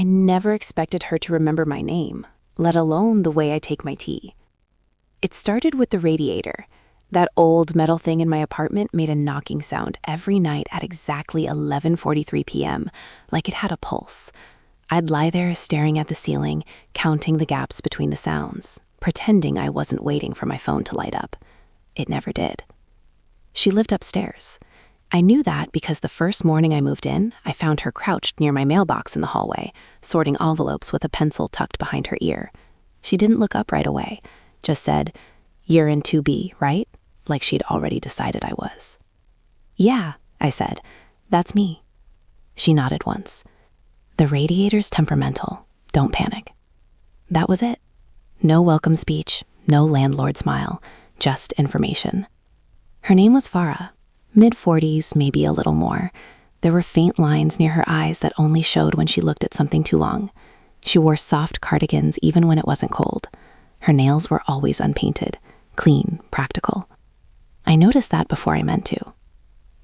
I never expected her to remember my name, let alone the way I take my tea. It started with the radiator. That old metal thing in my apartment made a knocking sound every night at exactly 11:43 p.m., like it had a pulse. I'd lie there staring at the ceiling, counting the gaps between the sounds, pretending I wasn't waiting for my phone to light up. It never did. She lived upstairs. I knew that because the first morning I moved in, I found her crouched near my mailbox in the hallway, sorting envelopes with a pencil tucked behind her ear. She didn't look up right away, just said, "You're in 2B, right?" Like she'd already decided I was. "Yeah," I said, "that's me." She nodded once. "The radiator's temperamental. Don't panic." That was it. No welcome speech, no landlord smile, just information. Her name was Farah, mid-40s, maybe a little more. There were faint lines near her eyes that only showed when she looked at something too long. She wore soft cardigans even when it wasn't cold. Her nails were always unpainted, clean, practical. I noticed that before I meant to.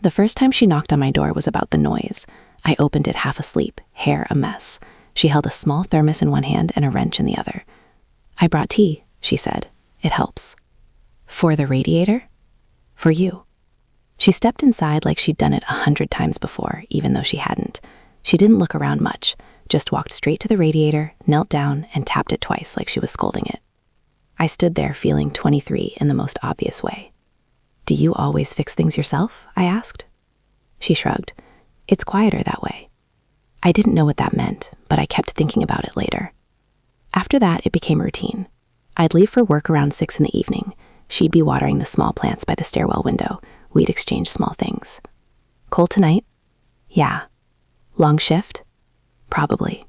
The first time she knocked on my door was about the noise. I opened it half asleep, hair a mess. She held a small thermos in one hand and a wrench in the other. "I brought tea," she said. "It helps." "For the radiator?" "For you." She stepped inside like she'd done it 100 times before, even though she hadn't. She didn't look around much, just walked straight to the radiator, knelt down, and tapped it twice like she was scolding it. I stood there feeling 23 in the most obvious way. "Do you always fix things yourself?" I asked. She shrugged. "It's quieter that way." I didn't know what that meant, but I kept thinking about it later. After that, it became routine. I'd leave for work around 6 in the evening. She'd be watering the small plants by the stairwell window. We'd exchange small things. "Cold tonight?" "Yeah." "Long shift?" "Probably."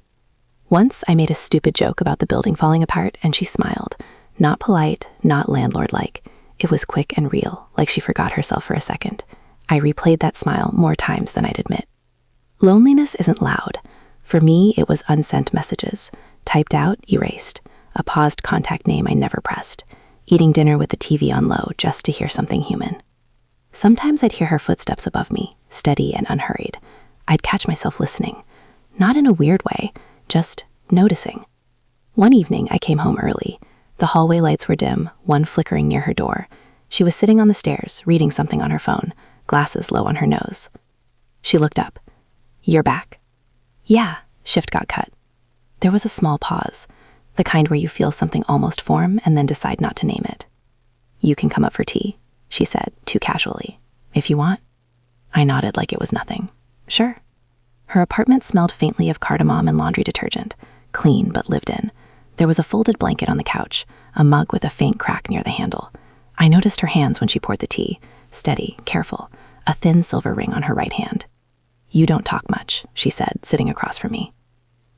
Once I made a stupid joke about the building falling apart, and she smiled. Not polite, not landlord-like. It was quick and real, like she forgot herself for a second. I replayed that smile more times than I'd admit. Loneliness isn't loud. For me, it was unsent messages. Typed out, erased. A paused contact name I never pressed. Eating dinner with the TV on low just to hear something human. Sometimes I'd hear her footsteps above me, steady and unhurried. I'd catch myself listening. Not in a weird way, just noticing. One evening, I came home early. The hallway lights were dim, one flickering near her door. She was sitting on the stairs, reading something on her phone, glasses low on her nose. She looked up. "You're back?" "Yeah," shift got cut. There was a small pause, the kind where you feel something almost form and then decide not to name it. "You can come up for tea," she said, too casually. "If you want." I nodded like it was nothing. "Sure." Her apartment smelled faintly of cardamom and laundry detergent, clean but lived in. There was a folded blanket on the couch, a mug with a faint crack near the handle. I noticed her hands when she poured the tea, steady, careful, a thin silver ring on her right hand. "You don't talk much," she said, sitting across from me.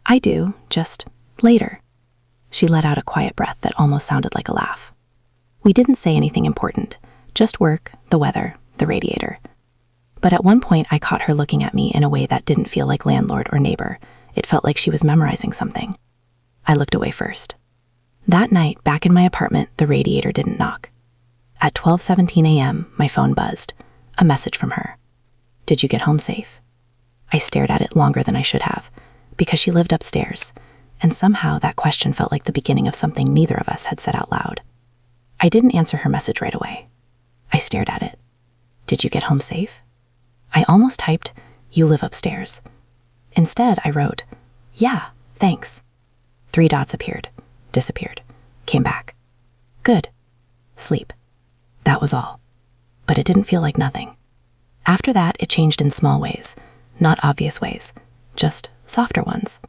"I do, just later." She let out a quiet breath that almost sounded like a laugh. We didn't say anything important, just work, the weather, the radiator. But at one point I caught her looking at me in a way that didn't feel like landlord or neighbor. It felt like she was memorizing something. I looked away first. That night, back in my apartment, the radiator didn't knock. At 12:17 a.m., my phone buzzed. A message from her. "Did you get home safe?" I stared at it longer than I should have, because she lived upstairs, and somehow that question felt like the beginning of something neither of us had said out loud. I didn't answer her message right away. I stared at it. "Did you get home safe?" I almost typed, "You live upstairs." Instead, I wrote, "Yeah, thanks." 3 dots appeared, disappeared, came back. Good. Sleep. That was all. But it didn't feel like nothing. After that, it changed in small ways, not obvious ways, just softer ones.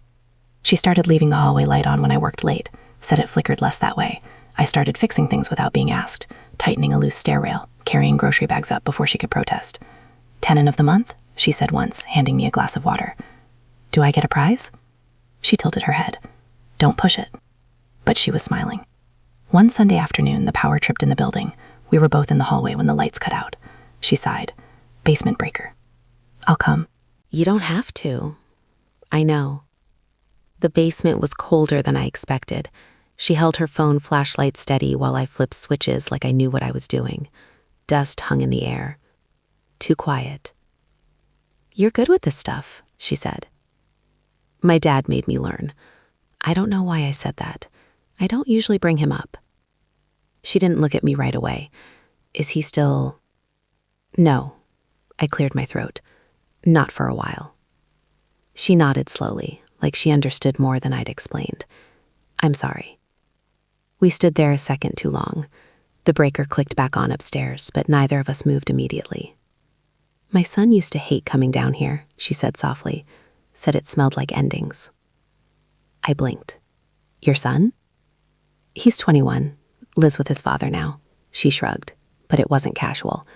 She started leaving the hallway light on when I worked late, said it flickered less that way. I started fixing things without being asked, tightening a loose stair rail, carrying grocery bags up before she could protest. "Tenant of the month," she said once, handing me a glass of water. "Do I get a prize?" She tilted her head. "Don't push it." But she was smiling. One Sunday afternoon, the power tripped in the building. We were both in the hallway when the lights cut out. She sighed. "Basement breaker." "I'll come." "You don't have to." "I know." The basement was colder than I expected. She held her phone flashlight steady while I flipped switches like I knew what I was doing. Dust hung in the air. Too quiet. "You're good with this stuff," she said. My dad made me learn. I don't know why I said that. I don't usually bring him up. She didn't look at me right away. Is he still... No. I cleared my throat. Not for a while. She nodded slowly, like she understood more than I'd explained. I'm sorry. We stood there a second too long. The breaker clicked back on upstairs, but neither of us moved immediately. My son used to hate coming down here, she said softly. Said it smelled like endings. I blinked. Your son? He's 21. Lives with his father now. She shrugged, but it wasn't casual.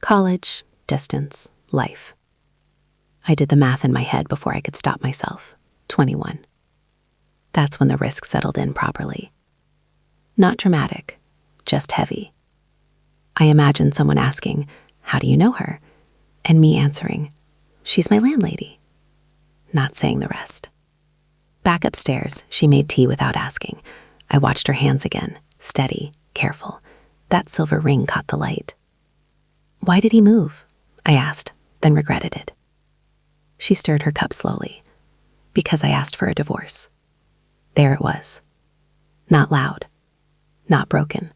College, distance, life. I did the math in my head before I could stop myself. 21. That's when the risk settled in properly. Not dramatic, just heavy. I imagined someone asking, "How do you know her?" And me answering, "She's my landlady." Not saying the rest. Back upstairs, she made tea without asking. I watched her hands again, steady, careful. That silver ring caught the light. Why did he move? I asked, then regretted it. She stirred her cup slowly. Because I asked for a divorce. There it was. Not loud. Not broken.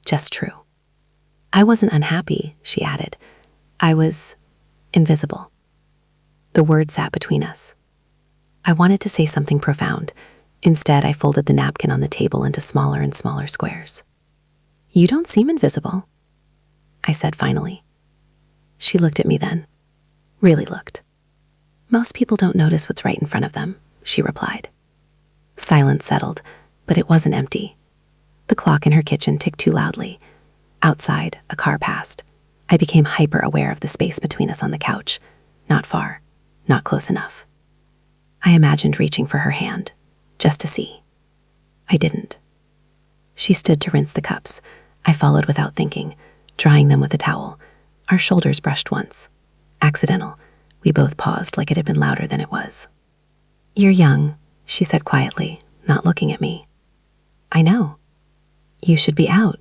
Just true. I wasn't unhappy, she added. I was invisible. The word sat between us. I wanted to say something profound. Instead, I folded the napkin on the table into smaller and smaller squares. You don't seem invisible, I said finally. She looked at me then. Really looked. Most people don't notice what's right in front of them, she replied. Silence settled, but it wasn't empty. The clock in her kitchen ticked too loudly. Outside, a car passed. I became hyper-aware of the space between us on the couch. Not far, not close enough. I imagined reaching for her hand, just to see. I didn't. She stood to rinse the cups. I followed without thinking, drying them with a towel. Our shoulders brushed once. Accidental. We both paused like it had been louder than it was. You're young, she said quietly, not looking at me. I know. You should be out,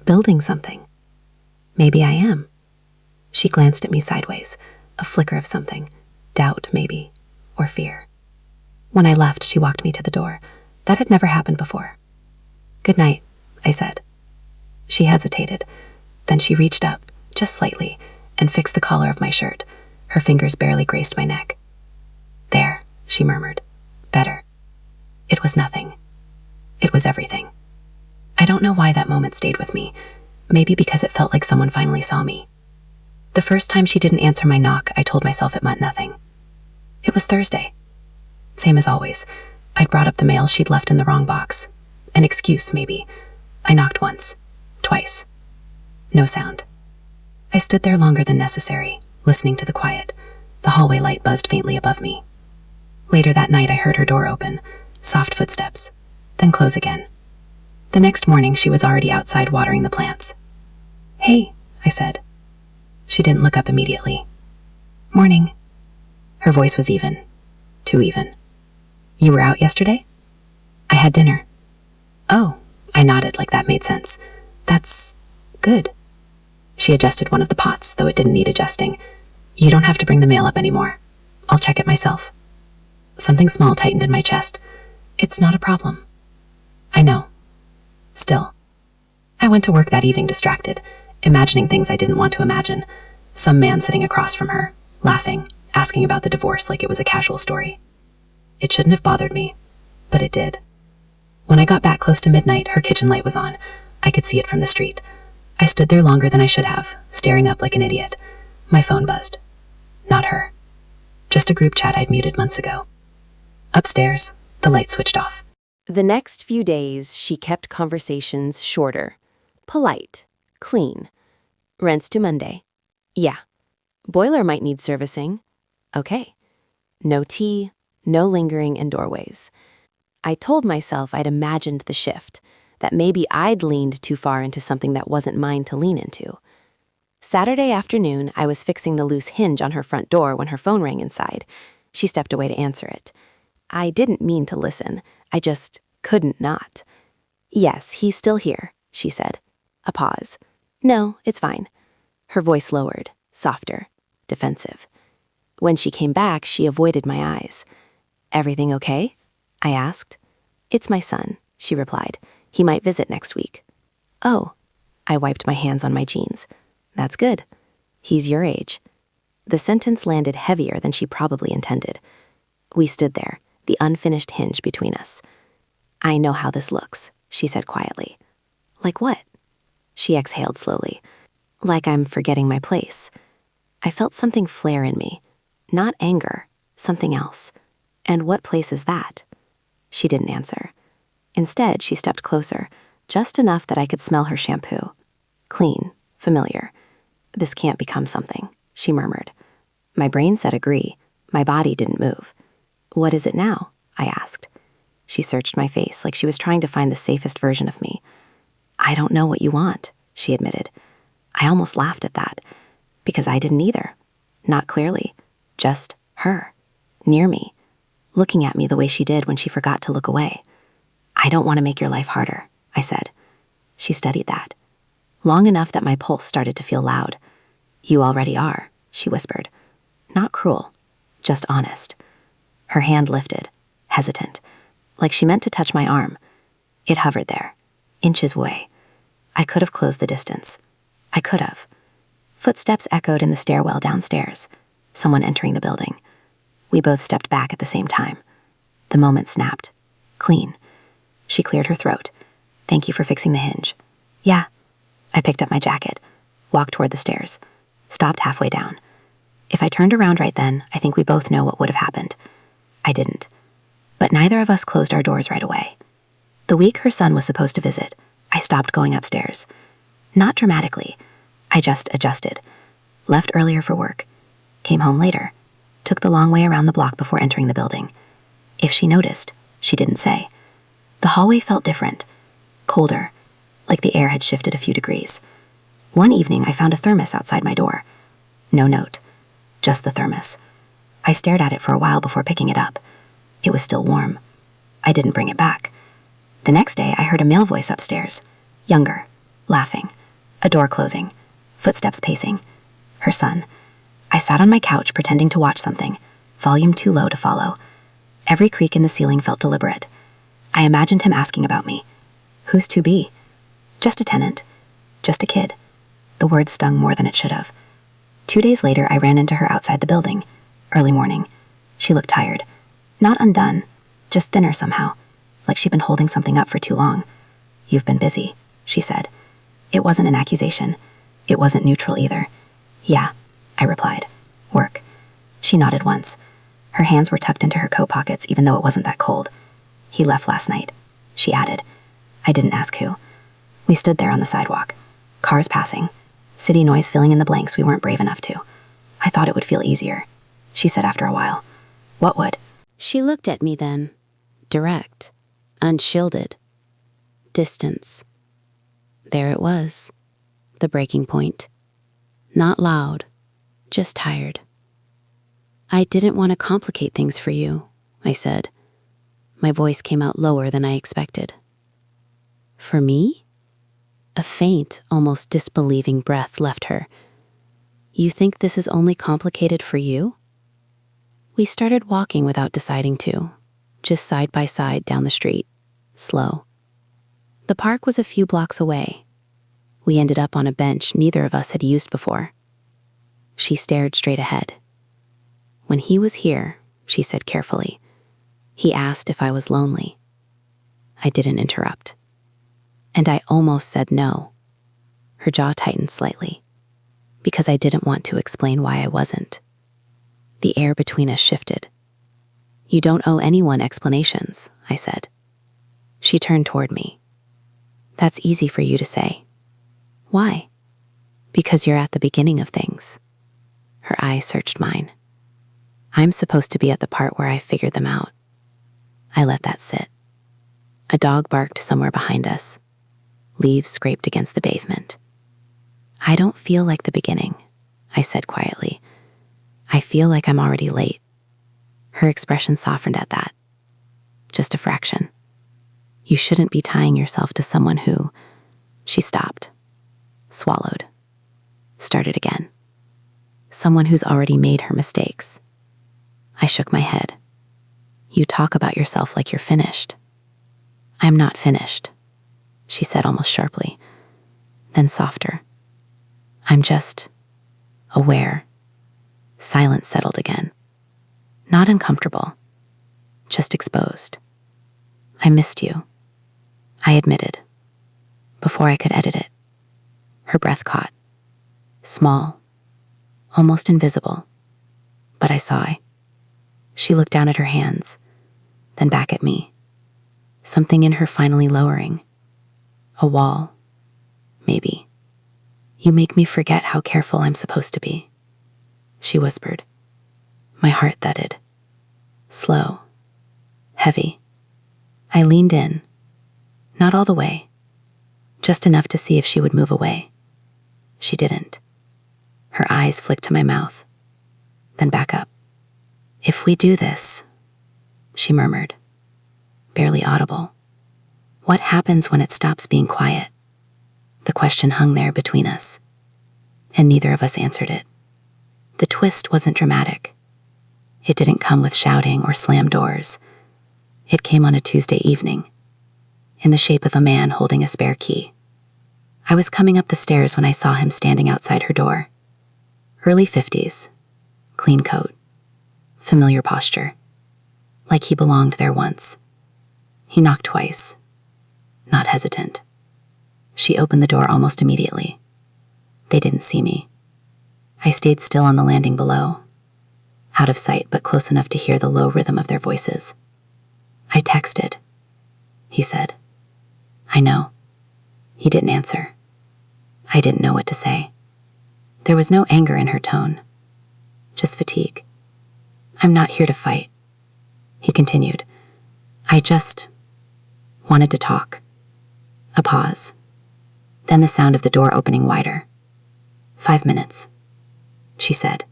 building something. Maybe I am. She glanced at me sideways, a flicker of something, doubt maybe, or fear. When I left, she walked me to the door. That had never happened before. Good night, I said. She hesitated. Then she reached up, just slightly, and fixed the collar of my shirt. Her fingers barely graced my neck. There, she murmured. Better. It was nothing. It was everything. I don't know why that moment stayed with me. Maybe because it felt like someone finally saw me. The first time she didn't answer my knock, I told myself it meant nothing. It was Thursday. Same as always. I'd brought up the mail she'd left in the wrong box. An excuse, maybe. I knocked once. Twice. No sound. I stood there longer than necessary, listening to the quiet. The hallway light buzzed faintly above me. Later that night, I heard her door open, soft footsteps, then close again. The next morning, she was already outside watering the plants. Hey, I said. She didn't look up immediately. Morning. Her voice was even. Too even. You were out yesterday? I had dinner. Oh, I nodded like that made sense. That's good. She adjusted one of the pots, though it didn't need adjusting. You don't have to bring the mail up anymore. I'll check it myself. Something small tightened in my chest. It's not a problem. I know. Still. I went to work that evening distracted, imagining things I didn't want to imagine. Some man sitting across from her, laughing, asking about the divorce like it was a casual story. It shouldn't have bothered me, but it did. When I got back close to midnight, her kitchen light was on. I could see it from the street. I stood there longer than I should have, staring up like an idiot. My phone buzzed. Not her. Just a group chat I'd muted months ago. Upstairs, the light switched off. The next few days, she kept conversations shorter. Polite. Clean. Rents due Monday. Yeah. Boiler might need servicing. Okay. No tea, no lingering in doorways. I told myself I'd imagined the shift, that maybe I'd leaned too far into something that wasn't mine to lean into. Saturday afternoon, I was fixing the loose hinge on her front door when her phone rang inside. She stepped away to answer it. I didn't mean to listen. I just couldn't not. Yes, he's still here, she said. A pause. No, it's fine. Her voice lowered, softer, defensive. When she came back, she avoided my eyes. Everything okay? I asked. It's my son, she replied. He might visit next week. Oh, I wiped my hands on my jeans. That's good. He's your age. The sentence landed heavier than she probably intended. We stood there, the unfinished hinge between us. I know how this looks, she said quietly. Like what? She exhaled slowly. Like I'm forgetting my place. I felt something flare in me. Not anger, something else. And what place is that? She didn't answer. Instead, she stepped closer, just enough that I could smell her shampoo. Clean, familiar. This can't become something, she murmured. My brain said agree. My body didn't move. What is it now? I asked. She searched my face like she was trying to find the safest version of me. I don't know what you want, she admitted. I almost laughed at that, because I didn't either. Not clearly. Just her, near me, looking at me the way she did when she forgot to look away. I don't want to make your life harder, I said. She studied that. Long enough that my pulse started to feel loud. You already are, she whispered. Not cruel, just honest. Her hand lifted, hesitant, like she meant to touch my arm. It hovered there, inches away. I could have closed the distance. I could have. Footsteps echoed in the stairwell downstairs, someone entering the building. We both stepped back at the same time. The moment snapped. Clean. She cleared her throat. Thank you for fixing the hinge. Yeah. I picked up my jacket, walked toward the stairs, stopped halfway down. If I turned around right then, I think we both know what would have happened. I didn't. But neither of us closed our doors right away. The week her son was supposed to visit, I stopped going upstairs. Not dramatically. I just adjusted. Left earlier for work. Came home later. Took the long way around the block before entering the building. If she noticed, she didn't say. The hallway felt different. Colder. Like the air had shifted a few degrees. One evening, I found a thermos outside my door. No note. Just the thermos. I stared at it for a while before picking it up. It was still warm. I didn't bring it back. The next day, I heard a male voice upstairs. Younger. Laughing. A door closing. Footsteps pacing. Her son. I sat on my couch pretending to watch something, volume too low to follow. Every creak in the ceiling felt deliberate. I imagined him asking about me. Who's to be? Just a tenant. Just a kid. The word stung more than it should have. 2 days later, I ran into her outside the building. Early morning. She looked tired. Not undone. Just thinner somehow. Like she'd been holding something up for too long. You've been busy, she said. It wasn't an accusation. It wasn't neutral either. Yeah, I replied. Work. She nodded once. Her hands were tucked into her coat pockets even though it wasn't that cold. He left last night, she added. I didn't ask who. We stood there on the sidewalk. Cars passing. City noise filling in the blanks we weren't brave enough to. I thought it would feel easier, she said after a while. What would? She looked at me then. Direct. Unshielded. Distance. There it was. The breaking point. Not loud. Just tired. I didn't want to complicate things for you, I said. My voice came out lower than I expected. For me? A faint, almost disbelieving breath left her. You think this is only complicated for you? We started walking without deciding to, just side by side down the street, slow. The park was a few blocks away. We ended up on a bench neither of us had used before. She stared straight ahead. When he was here, she said carefully, he asked if I was lonely. I didn't interrupt. And I almost said no. Her jaw tightened slightly, because I didn't want to explain why I wasn't. The air between us shifted. You don't owe anyone explanations, I said. She turned toward me. That's easy for you to say. Why? Because you're at the beginning of things. Her eyes searched mine. I'm supposed to be at the part where I figured them out. I let that sit. A dog barked somewhere behind us. Leaves scraped against the pavement. I don't feel like the beginning, I said quietly. I feel like I'm already late. Her expression softened at that. Just a fraction. You shouldn't be tying yourself to someone who... She stopped. Swallowed. Started again. Someone who's already made her mistakes. I shook my head. You talk about yourself like you're finished. I'm not finished, she said almost sharply, then softer. I'm just aware. Silence settled again. Not uncomfortable, just exposed. I missed you, I admitted, before I could edit it. Her breath caught. Small, almost invisible, but I saw. She looked down at her hands, then back at me. Something in her finally lowering. A wall, maybe. You make me forget how careful I'm supposed to be, she whispered. My heart thudded. Slow, heavy. I leaned in, not all the way, just enough to see if she would move away. She didn't. Her eyes flicked to my mouth, then back up. If we do this, she murmured, barely audible. What happens when it stops being quiet? The question hung there between us, and neither of us answered it. The twist wasn't dramatic. It didn't come with shouting or slam doors. It came on a Tuesday evening, in the shape of a man holding a spare key. I was coming up the stairs when I saw him standing outside her door. Early 50s, clean coat, familiar posture, like he belonged there once. He knocked twice, not hesitant. She opened the door almost immediately. They didn't see me. I stayed still on the landing below, out of sight but close enough to hear the low rhythm of their voices. I texted, he said. I know. He didn't answer. I didn't know what to say. There was no anger in her tone, just fatigue. I'm not here to fight, he continued. I just wanted to talk. A pause, then the sound of the door opening wider. 5 minutes, she said.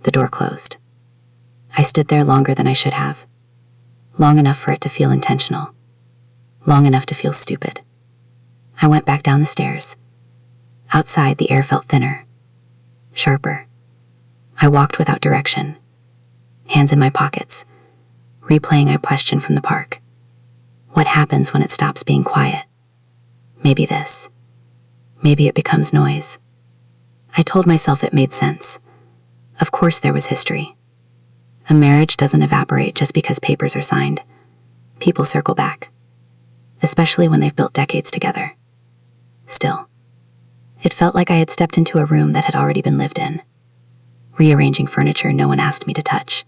The door closed. I stood there longer than I should have. Long enough for it to feel intentional. Long enough to feel stupid. I went back down the stairs. Outside, the air felt thinner, sharper. I walked without direction, hands in my pockets, replaying a question from the park. What happens when it stops being quiet? Maybe this. Maybe it becomes noise. I told myself it made sense. Of course there was history. A marriage doesn't evaporate just because papers are signed. People circle back, especially when they've built decades together. Still, it felt like I had stepped into a room that had already been lived in, rearranging furniture no one asked me to touch.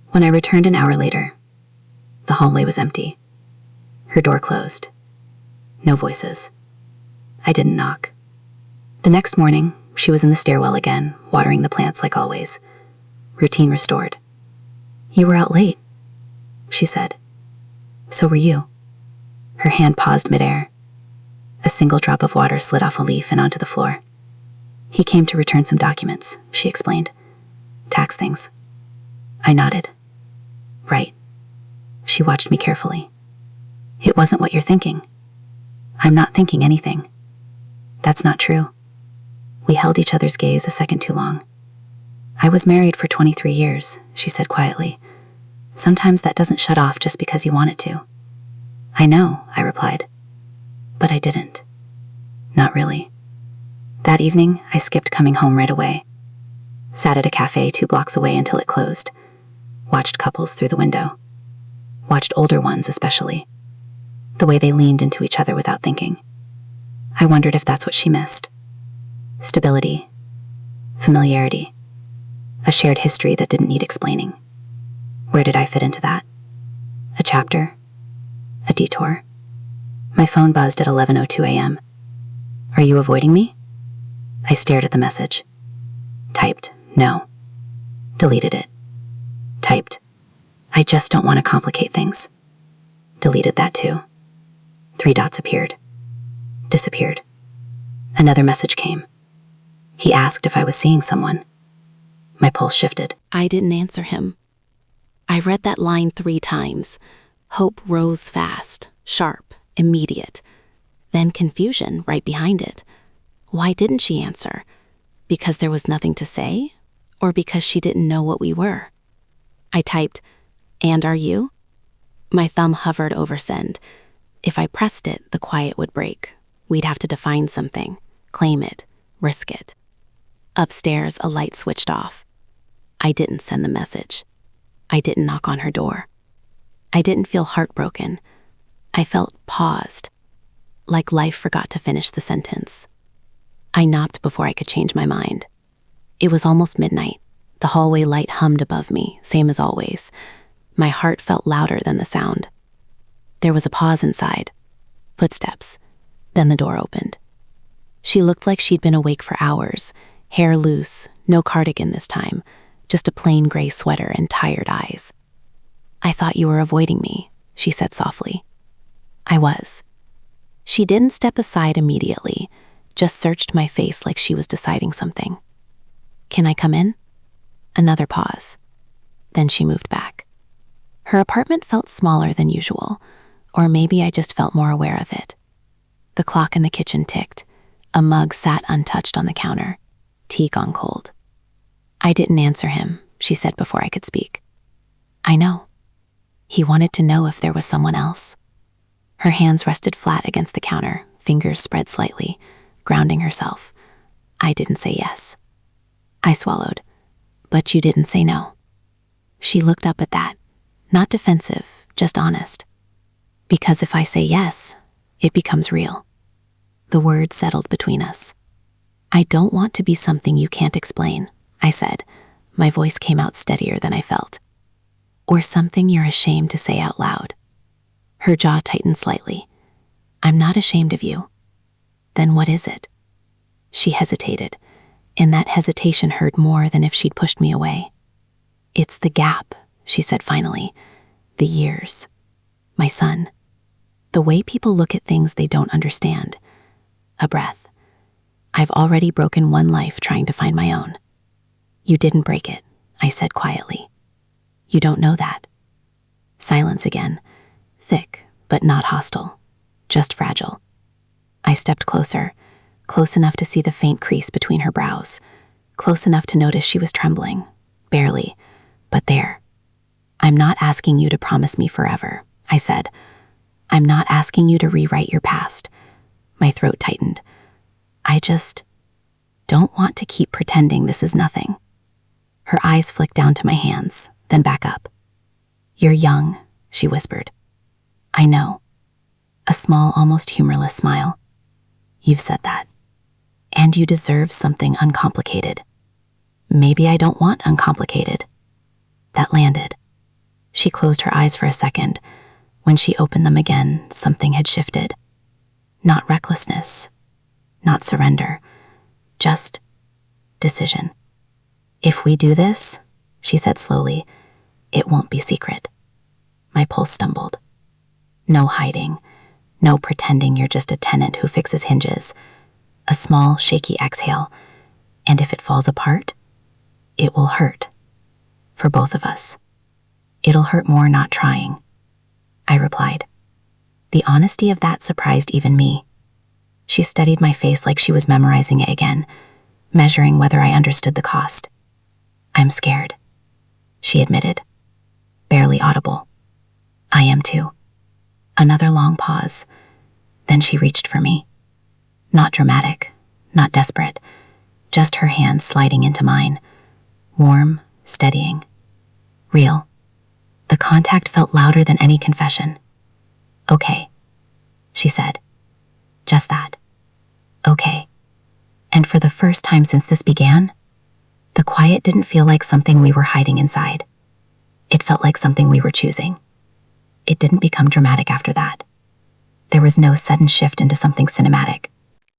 When I returned an hour later, the hallway was empty. Her door closed. No voices. I didn't knock. The next morning, she was in the stairwell again, watering the plants like always. Routine restored. You were out late, she said. So were you. Her hand paused midair. A single drop of water slid off a leaf and onto the floor. He came to return some documents, she explained. Tax things. I nodded. Right. She watched me carefully. It wasn't what you're thinking. I'm not thinking anything. That's not true. We held each other's gaze a second too long. I was married for 23 years, she said quietly. Sometimes that doesn't shut off just because you want it to. I know, I replied. But I didn't. Not really. That evening, I skipped coming home right away. Sat at a cafe 2 blocks away until it closed. Watched couples through the window. Watched older ones especially. The way they leaned into each other without thinking. I wondered if that's what she missed. Stability. Familiarity. A shared history that didn't need explaining. Where did I fit into that? A chapter? A detour? My phone buzzed at 11:02 a.m. Are you avoiding me? I stared at the message. Typed, no. Deleted it. Typed, I just don't want to complicate things. Deleted that too. 3 dots appeared. Disappeared. Another message came. He asked if I was seeing someone. My pulse shifted. I didn't answer him. I read that line 3 times. Hope rose fast, sharp, immediate. Then confusion right behind it. Why didn't she answer? Because there was nothing to say? Or because she didn't know what we were? I typed, "And are you?" My thumb hovered over send. If I pressed it, the quiet would break. We'd have to define something, claim it, risk it. Upstairs, a light switched off. I didn't send the message. I didn't knock on her door. I didn't feel heartbroken. I felt paused, like life forgot to finish the sentence. I knocked before I could change my mind. It was almost midnight. The hallway light hummed above me, same as always. My heart felt louder than the sound. There was a pause inside. Footsteps. Then the door opened. She looked like she'd been awake for hours, hair loose, no cardigan this time, just a plain gray sweater and tired eyes. "I thought you were avoiding me," she said softly. I was. She didn't step aside immediately, just searched my face like she was deciding something. "Can I come in?" Another pause. Then she moved back. Her apartment felt smaller than usual, or maybe I just felt more aware of it. The clock in the kitchen ticked. A mug sat untouched on the counter. Tea gone cold. "I didn't answer him," she said before I could speak. "I know." He wanted to know if there was someone else. Her hands rested flat against the counter, fingers spread slightly, grounding herself. I didn't say yes. I swallowed. "But you didn't say no." She looked up at that, not defensive, just honest. "Because if I say yes, it becomes real." The word settled between us. "I don't want to be something you can't explain," I said. My voice came out steadier than I felt. "Or something you're ashamed to say out loud." Her jaw tightened slightly. "I'm not ashamed of you." "Then what is it?" She hesitated, and that hesitation hurt more than if she'd pushed me away. "It's the gap," she said finally. "The years. My son. The way people look at things they don't understand." A breath. "I've already broken one life trying to find my own." "You didn't break it," I said quietly. "You don't know that." Silence again. Thick, but not hostile. Just fragile. I stepped closer, close enough to see the faint crease between her brows, close enough to notice she was trembling. Barely, but there. "I'm not asking you to promise me forever," I said. "I'm not asking you to rewrite your past." My throat tightened. "I just don't want to keep pretending this is nothing." Her eyes flicked down to my hands, then back up. "You're young," she whispered. "I know." A small, almost humorless smile. "You've said that. And you deserve something uncomplicated." "Maybe I don't want uncomplicated." That landed. She closed her eyes for a second. When she opened them again, something had shifted. Not recklessness, not surrender, just decision. "If we do this," she said slowly, "it won't be secret." My pulse stumbled. No hiding, no pretending you're just a tenant who fixes hinges. A small, shaky exhale. And if it falls apart, it will hurt. For both of us. It'll hurt more not trying. I replied. The honesty of that surprised even me. She studied my face like she was memorizing it again, measuring whether I understood the cost. "I'm scared," she admitted, barely audible. "I am too." Another long pause. Then she reached for me. Not dramatic, not desperate, just her hand sliding into mine. Warm, steadying. Real. The contact felt louder than any confession. "Okay," she said. Just that. Okay. And for the first time since this began, the quiet didn't feel like something we were hiding inside. It felt like something we were choosing. It didn't become dramatic after that. There was no sudden shift into something cinematic.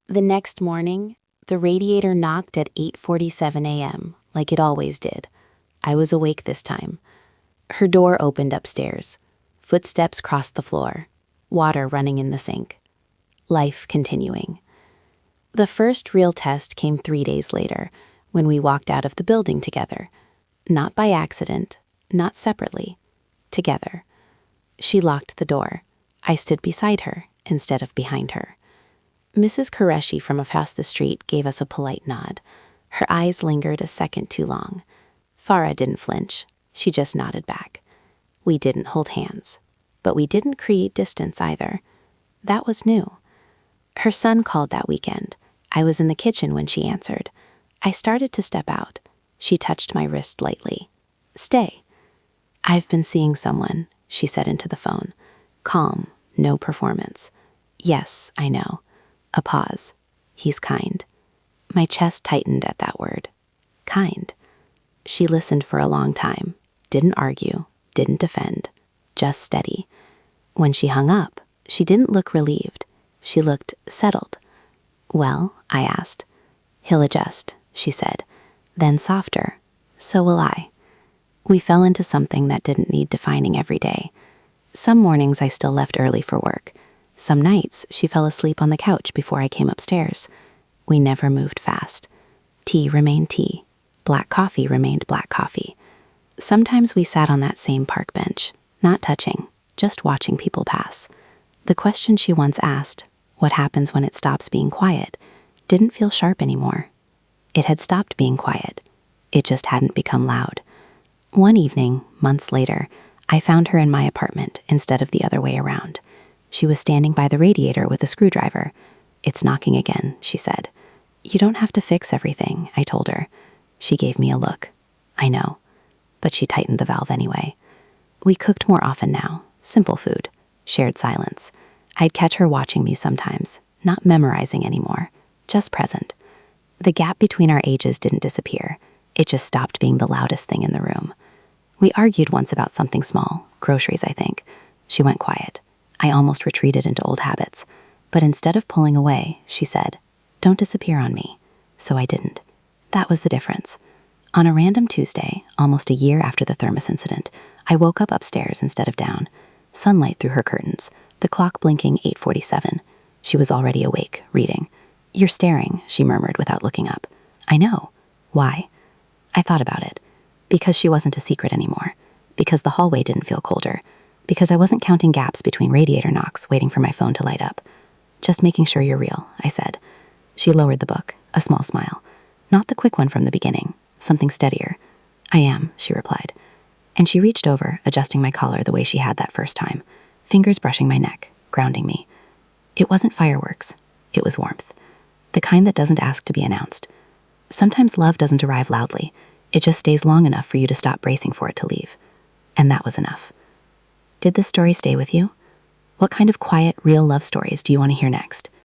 The next morning, the radiator knocked at 8:47 a.m., like it always did. I was awake this time. Her door opened upstairs. Footsteps crossed the floor. Water running in the sink. Life continuing. The first real test came 3 days later, when we walked out of the building together. Not by accident, not separately. Together. She locked the door. I stood beside her, instead of behind her. Mrs. Qureshi from across the street gave us a polite nod. Her eyes lingered a second too long. Farah didn't flinch. She just nodded back. We didn't hold hands, but we didn't create distance either. That was new. Her son called that weekend. I was in the kitchen when she answered. I started to step out. She touched my wrist lightly. Stay. I've been seeing someone, she said into the phone. Calm, no performance. Yes, I know. A pause. He's kind. My chest tightened at that word. Kind. She listened for a long time. Didn't argue, didn't defend. Just steady. When she hung up, she didn't look relieved. She looked settled. Well, I asked. He'll adjust, she said. Then softer. So will I. We fell into something that didn't need defining every day. Some mornings I still left early for work. Some nights she fell asleep on the couch before I came upstairs. We never moved fast. Tea remained tea. Black coffee remained black coffee. Sometimes we sat on that same park bench, not touching, just watching people pass. The question she once asked, what happens when it stops being quiet, didn't feel sharp anymore. It had stopped being quiet. It just hadn't become loud. One evening, months later, I found her in my apartment instead of the other way around. She was standing by the radiator with a screwdriver. It's knocking again, she said. You don't have to fix everything, I told her. She gave me a look. I know. But she tightened the valve anyway. We cooked more often now. Simple food. Shared silence. I'd catch her watching me sometimes, not memorizing anymore, just present. The gap between our ages didn't disappear. It just stopped being the loudest thing in the room. We argued once about something small, groceries, I think. She went quiet. I almost retreated into old habits. But instead of pulling away, she said, don't disappear on me. So I didn't. That was the difference. On a random Tuesday, almost a year after the thermos incident, I woke up upstairs instead of down. Sunlight through her curtains, the clock blinking 8:47. She was already awake, reading. You're staring, she murmured without looking up. I know. Why? I thought about it. Because she wasn't a secret anymore. Because the hallway didn't feel colder. Because I wasn't counting gaps between radiator knocks, waiting for my phone to light up. Just making sure you're real, I said. She lowered the book, a small smile. Not the quick one from the beginning, something steadier. I am, she replied. And she reached over, adjusting my collar the way she had that first time, fingers brushing my neck, grounding me. It wasn't fireworks. It was warmth. The kind that doesn't ask to be announced. Sometimes love doesn't arrive loudly. It just stays long enough for you to stop bracing for it to leave. And that was enough. Did this story stay with you? What kind of quiet, real love stories do you want to hear next?